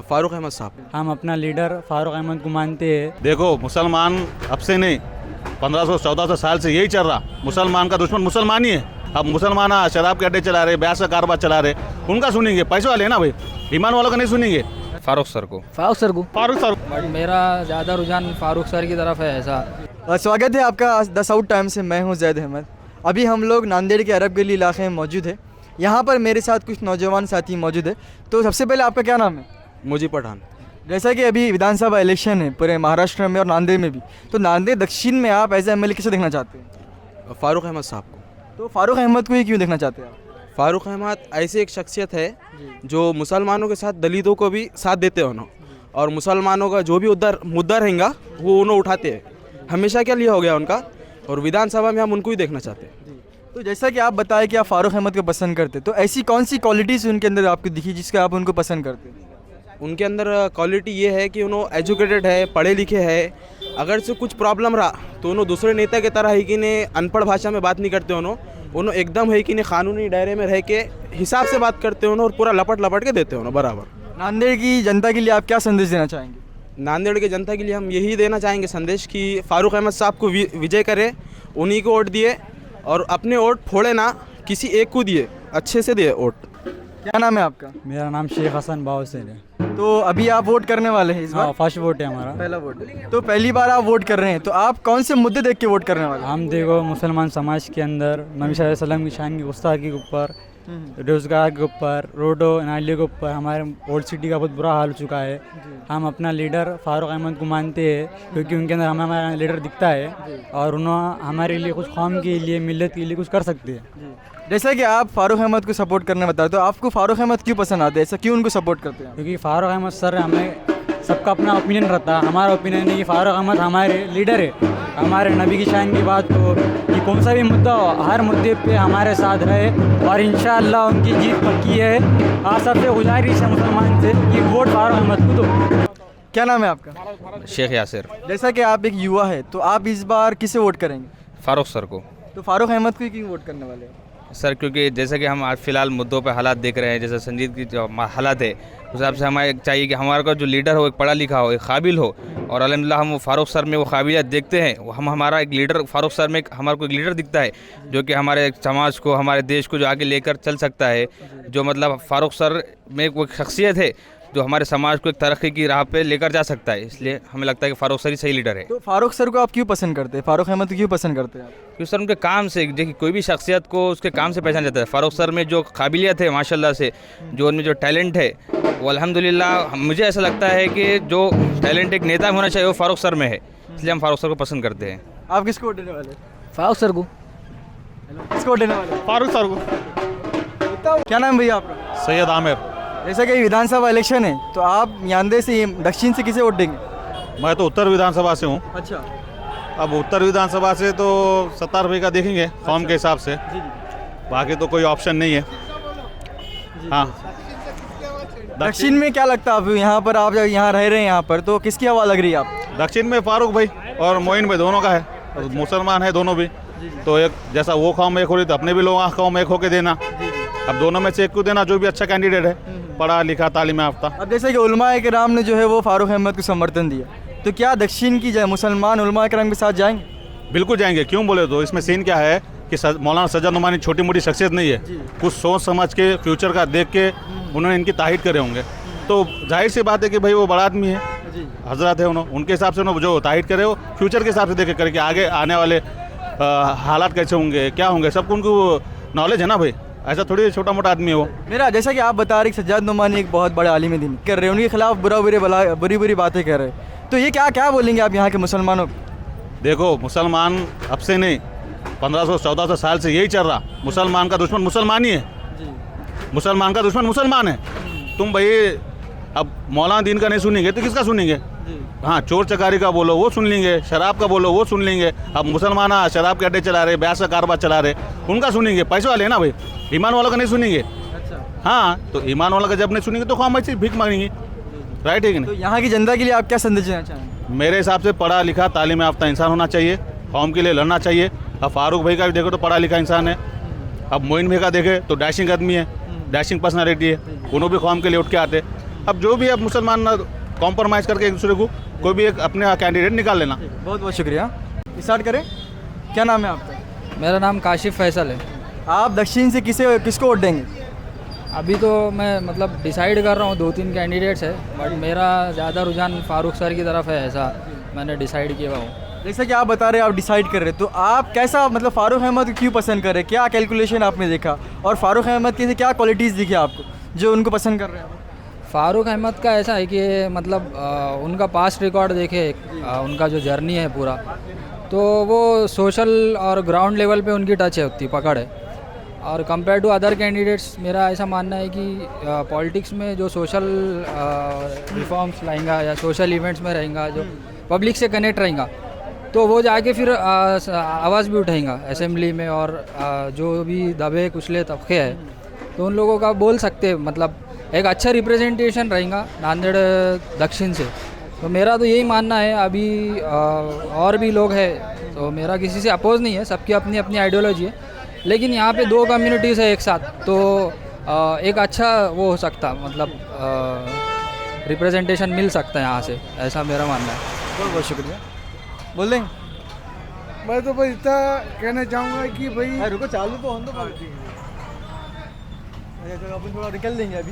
फारूक अहमद साहब। हम अपना लीडर फारूक अहमद को मानते हैं। देखो मुसलमान अब से नहीं 1500-1400 साल से यही चल रहा, मुसलमान का दुश्मन मुसलमान ही है। अब मुसलमान शराब के अड्डे चला रहे, ब्याज का कारोबार चला रहे, उनका सुनेंगे, पैसे वाले हैं ना भाई, ईमान वालों का नहीं सुनेंगे। फारूक सर को। फारूक सर। बट मेरा ज़्यादा रुझान फारूक सर की तरफ है ऐसा। स्वागत है आपका द साउथ टाइम्स से। मैं हूं जैद अहमद। अभी हम लोग नांदेड़ के अरब गली इलाके में मौजूद है। यहाँ पर मेरे साथ कुछ नौजवान साथी मौजूद है। तो सबसे पहले आपका क्या नाम है? मुझी पठान। जैसा कि अभी विधानसभा इलेक्शन है पूरे महाराष्ट्र में और नांदेड़ में भी, तो नांदेड़ दक्षिण में आप एज एमएलए किसे देखना चाहते हैं? फारूक अहमद साहब को। तो फारूक अहमद को ही क्यों देखना चाहते हैं आप? फारूक अहमद ऐसी एक शख्सियत है जो मुसलमानों के साथ दलितों को भी साथ देते हैं उन्होंने, और मुसलमानों का जो भी उधर मुद्दा रहेगा वो उन्होंने उठाते हैं। हमेशा क्या लिया हो गया उनका, और विधानसभा में हम उनको ही देखना चाहते हैं। तो जैसा कि आप बताएं कि आप फारूक अहमद को पसंद करते, तो ऐसी कौन सी क्वालिटीज़ उनके अंदर आपको दिखी जिसका आप उनको पसंद करते हैं? उनके अंदर क्वालिटी ये है कि उन्होंने एजुकेटेड है, पढ़े लिखे है। अगर से कुछ प्रॉब्लम रहा तो उन्होंने दूसरे नेता की तरह है कि ने अनपढ़ भाषा में बात नहीं करते उन्होंने एकदम है कि ने कानूनी दायरे में रह के हिसाब से बात करते और पूरा लपट के देते हो बराबर। नांदेड़ की जनता के लिए आप क्या संदेश देना चाहेंगे? नांदेड़ की जनता के लिए हम यही देना चाहेंगे संदेश कि फारूक अहमद साहब को विजय करे, उन्हीं को वोट दिए और अपने वोट फोड़े ना, किसी एक को दिए, अच्छे से दिए वोट। क्या नाम है आपका? मेरा नाम शेख हसन बाहुसैन है। तो अभी आप वोट करने वाले हैं इस बार? फर्स्ट वोट है हमारा, पहला वोट। तो पहली बार आप वोट कर रहे हैं, तो आप कौन से मुद्दे देख के वोट करने वाले हैं? हम देखो मुसलमान समाज के अंदर नबी सल्लल्लाहु अलैहि वसल्लम की शान की गुस्ताखी के ऊपर, रोज़गार के ऊपर, रोडों नालियों के ऊपर हमारे ओल्ड सिटी का बहुत बुरा हाल हो चुका है। हम अपना लीडर फारूक अहमद को मानते हैं क्योंकि उनके अंदर हमें हमारा लीडर दिखता है और उन्होंने हमारे लिए कुछ कौम के लिए, मिल्लत के लिए कुछ कर सकते हैं। जैसा कि आप फारूक अहमद को सपोर्ट करने बता रहे, तो आपको फारूक अहमद क्यों पसंद आते हैं? ऐसा क्यों उनको सपोर्ट करते हैं? क्योंकि फारूक अहमद सर, हमें सबका अपना ओपिनियन रहता है। हमारा ओपिनियन है कि फारूक अहमद हमारे लीडर है। हमारे नबी की शान की बात हो कि कौन सा भी मुद्दा हो, हर मुद्दे पे हमारे साथ रहे और इंशाअल्लाह उनकी जीत पक्की है। आप सबसे गुजारिश है मुसलमान से कि वोट फारूक अहमद को दो। क्या नाम है आपका? शेख यासिर। जैसा कि आप एक युवा है, तो आप इस बार किसे वोट करेंगे? फारूक सर को। तो फारूक अहमद को ही क्यों वोट करने वाले हैं? सर क्योंकि जैसे कि हम आज फ़िलहाल मुद्दों पे हालात देख रहे हैं, जैसे संजीद की जो हालात है, उस हिसाब से हमें चाहिए कि हमारा का जो लीडर हो एक पढ़ा लिखा हो, एक काबिल हो, और अल्हम्दुलिल्लाह हम वो फारूक सर में वो काबिलियत देखते हैं। वो हमारा एक लीडर फारूक सर में हमारे को एक लीडर दिखता है जो कि हमारे समाज को, हमारे देश को जो आगे लेकर चल सकता है। जो मतलब फारूक सर में वो एक शख्सियत है जो हमारे समाज को एक तरक्की की राह पे लेकर जा सकता है, इसलिए हमें लगता है कि फारूक सर ही सही लीडर है। तो फारूक सर को आप क्यों पसंद करते हैं? फारूक अहमद को क्यों पसंद करते हैं आप? क्योंकि सर उनके काम से, देखिए कोई भी शख्सियत को उसके काम से पहचान जाता है। फारूक सर में जो काबिलियत है माशाल्लाह से, जो उनमें जो टैलेंट है वो अल्हम्दुलिल्लाह मुझे ऐसा लगता है कि जो टैलेंट एक नेता में होना चाहिए वो फारूक सर में है, इसलिए हम फारूक सर को पसंद करते हैं। आप किसको वोट देने वाले? फारूक सर को। किसको वोट देने वाले? फारूक सर को। क्या नाम भैया आपका? सैयद आमिर। जैसा कि विधानसभा इलेक्शन है, तो आप नांदेड़ से दक्षिण से किसे वोट देंगे? मैं तो उत्तर विधानसभा से हूँ। अच्छा। अब उत्तर विधानसभा से तो 70 रुपये का देखेंगे फॉर्म के हिसाब से, बाकी तो कोई ऑप्शन नहीं है। हाँ, दक्षिण में क्या लगता है? आप यहाँ पर, आप यहाँ रह रहे हैं यहाँ पर, तो किसकी हवा लग रही है आप? दक्षिण में फारूक भाई और मोइन भाई दोनों का है, मुसलमान है दोनों भी, तो एक जैसा वो कौम एक हो रही तो अपने भी लोगों का कौम एक होके देना। अब दोनों में से एक को देना जो भी अच्छा कैंडिडेट है, पढ़ा लिखा तालीम याफ्ता। अब जैसे कि उलमा किराम ने जो है वो फारूक अहमद को समर्थन दिया, तो क्या दक्षिण की मुसलमान उलमा किराम के साथ जाएंगे? बिल्कुल जाएंगे, क्यों बोले तो इसमें सीन क्या है कि मौलाना सज्जद नुमानी छोटी मोटी शख्सियत नहीं है, कुछ सोच समझ के फ्यूचर का देख के उन्होंने इनकी ताहीद करे होंगे। तो जाहिर सी बात है कि भाई वो बड़ा आदमी है, हजरत है, उन्होंने उनके हिसाब से उन्होंने जो ताहीद करे वो फ्यूचर के हिसाब से देख करे कि आगे आने वाले हालात कैसे होंगे, क्या होंगे, सबको उनको नॉलेज है ना भाई, ऐसा थोड़ी छोटा मोटा आदमी है वो। मेरा जैसा कि आप बता रहे सज्जाद नुमानी एक बहुत बड़े आलिम दीन कर रहे हैं, उनके खिलाफ बुरी बुरी बातें कर रहे हैं, तो ये क्या बोलेंगे आप यहाँ के मुसलमानों को? देखो मुसलमान अब से नहीं 1500-1400 साल से यही चल रहा, मुसलमान का दुश्मन मुसलमान ही है। मुसलमान का दुश्मन मुसलमान है। तुम भाई अब मौलाना दीन का नहीं सुनेंगे तो किसका सुनेंगे? हाँ, चोर चकारी का बोलो वो सुन लेंगे, शराब का बोलो वो सुन लेंगे। अब मुसलमान शराब के अड्डे चला रहे, ब्याज का कारोबार चला रहे, उनका सुनेंगे, पैसे वाले हैं ना भाई, ईमान वालों का नहीं सुनेंगे। हाँ, तो ईमान वालों का जब नहीं सुनेंगे तो कौम ऐसी भीख मांगेंगे, राइट है कि नहीं? तो यहाँ की जनता के लिए आप क्या संदेश देना चाहेंगे? मेरे हिसाब से पढ़ा लिखा तालीम याफ्ता इंसान होना चाहिए, कौम के लिए लड़ना चाहिए। अब फारूक भाई का भी देखो तो पढ़ा लिखा इंसान है, अब मोइन भाई का देखे तो डैशिंग आदमी है, डैशिंग पर्सनालिटी है, उन्होंने भी कौम के लिए उठ के आते। अब जो भी अब मुसलमान ना कॉम्प्रोमाइज़ करके एक दूसरे को कोई भी एक अपने कैंडिडेट निकाल लेना। बहुत बहुत शुक्रिया। स्टार्ट करें, क्या नाम है आपका? मेरा नाम काशिफ फैसल है। आप दक्षिण से किसको वोट देंगे? अभी तो मैं मतलब डिसाइड कर रहा हूँ, 2-3 कैंडिडेट्स है, बट मेरा ज़्यादा रुझान फारूक सर की तरफ है, ऐसा मैंने डिसाइड किया हूँ। जैसा कि आप बता रहे हैं आप डिसाइड कर रहे हैं, तो आप कैसा मतलब फ़ारूक अहमद को क्यों पसंद कर रहे हैं? क्या कैलकुलेशन आपने देखा और फ़ारूक अहमद के क्या क्वालिटीज़ दिखी आपको जो उनको पसंद कर रहे हैं? फ़ारूक अहमद का ऐसा है कि मतलब उनका पास्ट रिकॉर्ड देखे, उनका जो जर्नी है पूरा, तो वो सोशल और ग्राउंड लेवल पे उनकी टच है, उतनी पकड़ है। और कंपेयर टू अदर कैंडिडेट्स मेरा ऐसा मानना है कि पॉलिटिक्स में जो सोशल रिफॉर्म्स लाएंगा या सोशल इवेंट्स में रहेगा, जो पब्लिक से कनेक्ट रहेगा, तो वो जाके फिर आवाज़ भी उठाएगा असेंबली में, और जो भी दबे कुचले तबके हैं तो उन लोगों का बोल सकते हैं, मतलब एक अच्छा रिप्रेजेंटेशन रहेगा नांदेड़ दक्षिण से। तो मेरा तो यही मानना है। अभी और भी लोग हैं, तो मेरा किसी से अपोज नहीं है, सबकी अपनी अपनी आइडियोलॉजी है, लेकिन यहाँ पे 2 कम्युनिटीज़ है एक साथ, तो एक अच्छा वो हो सकता, मतलब रिप्रेजेंटेशन मिल सकता है यहाँ से, ऐसा मेरा मानना है। बहुत बहुत शुक्रिया। बोल देंगे? मैं तो बस इतना कहना चाहूँगा कि भाई रुको, चालू तो हम तो अपन थोड़ा निकल देंगे अभी।